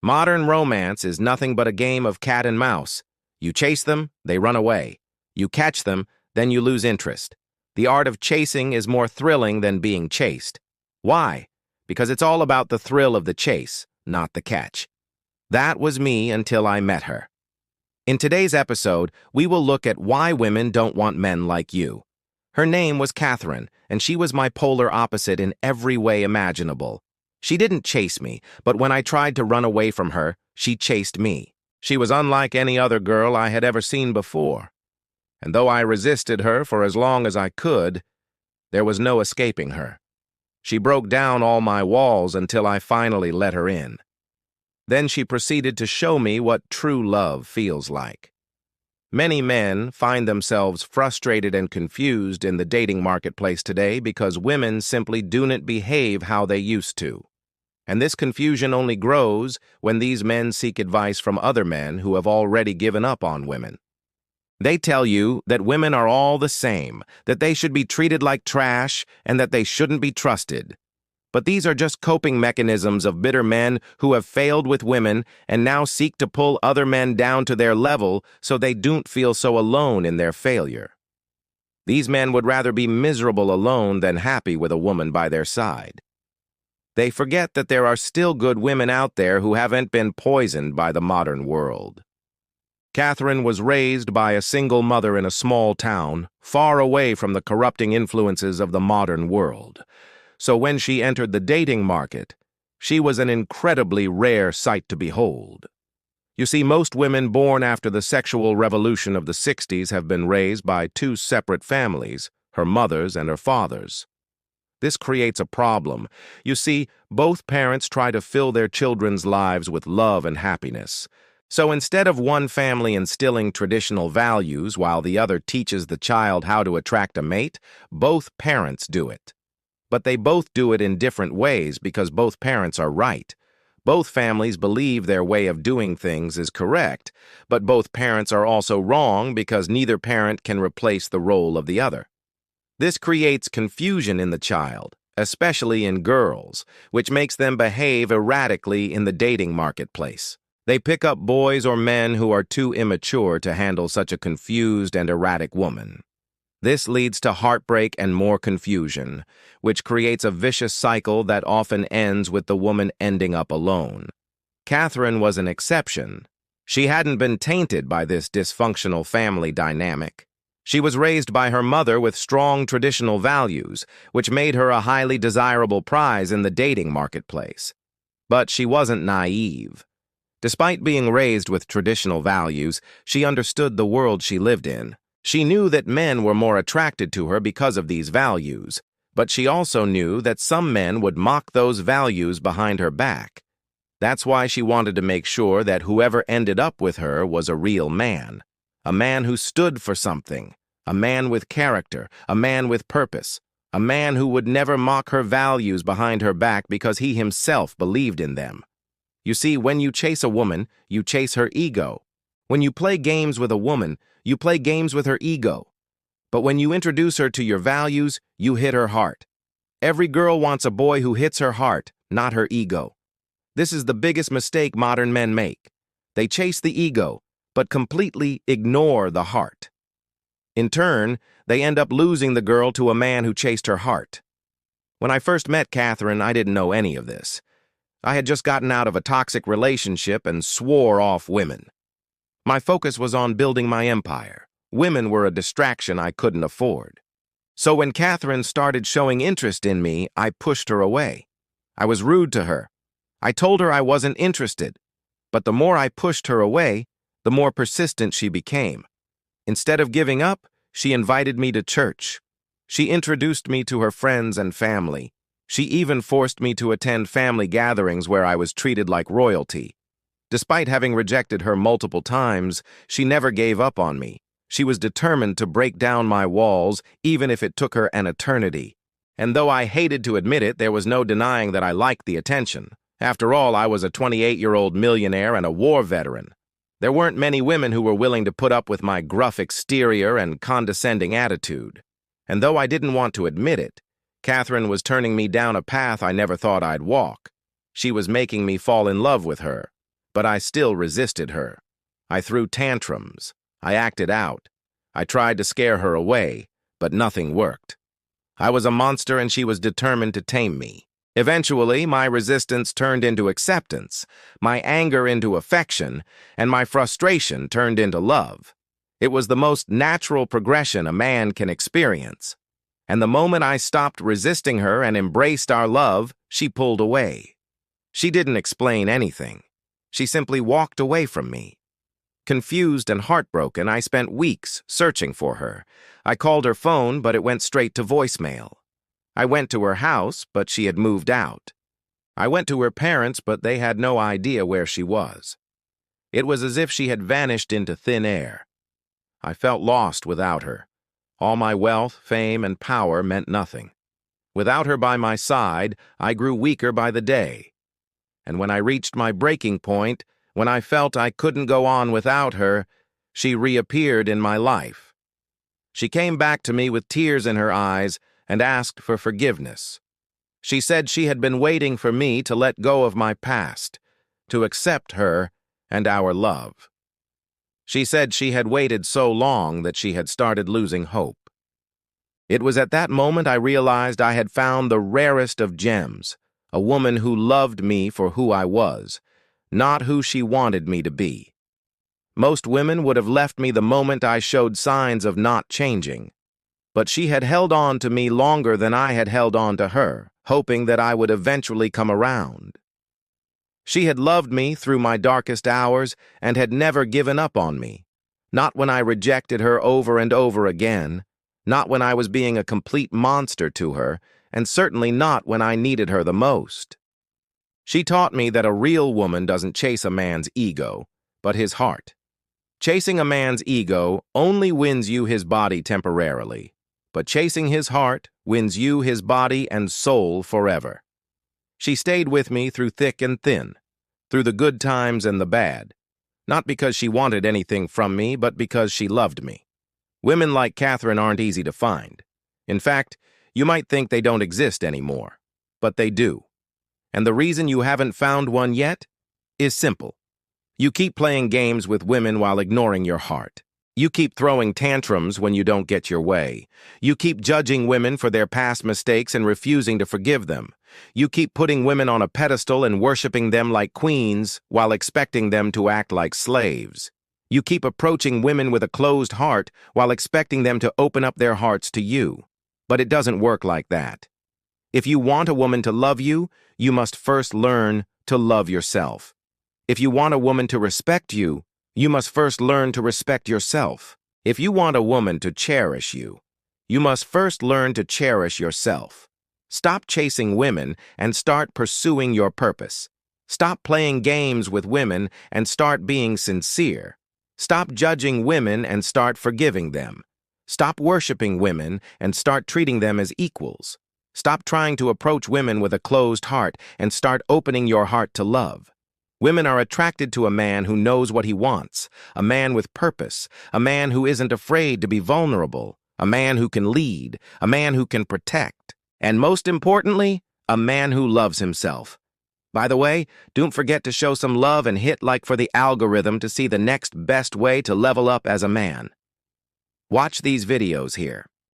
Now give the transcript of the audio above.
Modern romance is nothing but a game of cat and mouse. You chase them, they run away. You catch them, then you lose interest. The art of chasing is more thrilling than being chased. Why? Because it's all about the thrill of the chase, not the catch. That was me until I met her. In today's episode, we will look at why women don't want men like you. Her name was Catherine, and she was my polar opposite in every way imaginable. She didn't chase me, but when I tried to run away from her, she chased me. She was unlike any other girl I had ever seen before. And though I resisted her for as long as I could, there was no escaping her. She broke down all my walls until I finally let her in. Then she proceeded to show me what true love feels like. Many men find themselves frustrated and confused in the dating marketplace today because women simply do not behave how they used to. And this confusion only grows when these men seek advice from other men who have already given up on women. They tell you that women are all the same, that they should be treated like trash, and that they shouldn't be trusted. But these are just coping mechanisms of bitter men who have failed with women and now seek to pull other men down to their level so they don't feel so alone in their failure. These men would rather be miserable alone than happy with a woman by their side. They forget that there are still good women out there who haven't been poisoned by the modern world. Catherine was raised by a single mother in a small town, far away from the corrupting influences of the modern world. So when she entered the dating market, she was an incredibly rare sight to behold. You see, most women born after the sexual revolution of the 60s have been raised by two separate families, her mother's and her father's. This creates a problem. You see, both parents try to fill their children's lives with love and happiness. So instead of one family instilling traditional values while the other teaches the child how to attract a mate, both parents do it. But they both do it in different ways because both parents are right. Both families believe their way of doing things is correct, but both parents are also wrong because neither parent can replace the role of the other. This creates confusion in the child, especially in girls, which makes them behave erratically in the dating marketplace. They pick up boys or men who are too immature to handle such a confused and erratic woman. This leads to heartbreak and more confusion, which creates a vicious cycle that often ends with the woman ending up alone. Catherine was an exception. She hadn't been tainted by this dysfunctional family dynamic. She was raised by her mother with strong traditional values, which made her a highly desirable prize in the dating marketplace. But she wasn't naive. Despite being raised with traditional values, she understood the world she lived in. She knew that men were more attracted to her because of these values, but she also knew that some men would mock those values behind her back. That's why she wanted to make sure that whoever ended up with her was a real man. A man who stood for something, a man with character, a man with purpose, a man who would never mock her values behind her back because he himself believed in them. You see, when you chase a woman, you chase her ego. When you play games with a woman, you play games with her ego. But when you introduce her to your values, you hit her heart. Every girl wants a boy who hits her heart, not her ego. This is the biggest mistake modern men make. They chase the ego, but completely ignore the heart. In turn, they end up losing the girl to a man who chased her heart. When I first met Catherine, I didn't know any of this. I had just gotten out of a toxic relationship and swore off women. My focus was on building my empire. Women were a distraction I couldn't afford. So when Catherine started showing interest in me, I pushed her away. I was rude to her. I told her I wasn't interested. But the more I pushed her away, the more persistent she became. Instead of giving up, she invited me to church. She introduced me to her friends and family. She even forced me to attend family gatherings where I was treated like royalty. Despite having rejected her multiple times, she never gave up on me. She was determined to break down my walls, even if it took her an eternity. And though I hated to admit it, there was no denying that I liked the attention. After all, I was a 28-year-old millionaire and a war veteran. There weren't many women who were willing to put up with my gruff exterior and condescending attitude. And though I didn't want to admit it, Catherine was turning me down a path I never thought I'd walk. She was making me fall in love with her. But I still resisted her. I threw tantrums. I acted out. I tried to scare her away, but nothing worked. I was a monster and she was determined to tame me. Eventually, my resistance turned into acceptance, my anger into affection, and my frustration turned into love. It was the most natural progression a man can experience. And the moment I stopped resisting her and embraced our love, she pulled away. She didn't explain anything. She simply walked away from me. Confused and heartbroken, I spent weeks searching for her. I called her phone, but it went straight to voicemail. I went to her house, but she had moved out. I went to her parents, but they had no idea where she was. It was as if she had vanished into thin air. I felt lost without her. All my wealth, fame, and power meant nothing. Without her by my side, I grew weaker by the day. And when I reached my breaking point, when I felt I couldn't go on without her, she reappeared in my life. She came back to me with tears in her eyes and asked for forgiveness. She said she had been waiting for me to let go of my past, to accept her and our love. She said she had waited so long that she had started losing hope. It was at that moment I realized I had found the rarest of gems, a woman who loved me for who I was, not who she wanted me to be. Most women would have left me the moment I showed signs of not changing. But she had held on to me longer than I had held on to her, hoping that I would eventually come around. She had loved me through my darkest hours and had never given up on me. Not when I rejected her over and over again, not when I was being a complete monster to her, and certainly not when I needed her the most. She taught me that a real woman doesn't chase a man's ego, but his heart. Chasing a man's ego only wins you his body temporarily, but chasing his heart wins you his body and soul forever. She stayed with me through thick and thin, through the good times and the bad, not because she wanted anything from me, but because she loved me. Women like Catherine aren't easy to find. In fact, you might think they don't exist anymore, but they do. And the reason you haven't found one yet is simple. You keep playing games with women while ignoring your heart. You keep throwing tantrums when you don't get your way. You keep judging women for their past mistakes and refusing to forgive them. You keep putting women on a pedestal and worshiping them like queens while expecting them to act like slaves. You keep approaching women with a closed heart while expecting them to open up their hearts to you. But it doesn't work like that. If you want a woman to love you, you must first learn to love yourself. If you want a woman to respect you, you must first learn to respect yourself. If you want a woman to cherish you, you must first learn to cherish yourself. Stop chasing women and start pursuing your purpose. Stop playing games with women and start being sincere. Stop judging women and start forgiving them. Stop worshiping women and start treating them as equals. Stop trying to approach women with a closed heart and start opening your heart to love. Women are attracted to a man who knows what he wants, a man with purpose, a man who isn't afraid to be vulnerable, a man who can lead, a man who can protect, and most importantly, a man who loves himself. By the way, don't forget to show some love and hit like for the algorithm to see the next best way to level up as a man. Watch these videos here.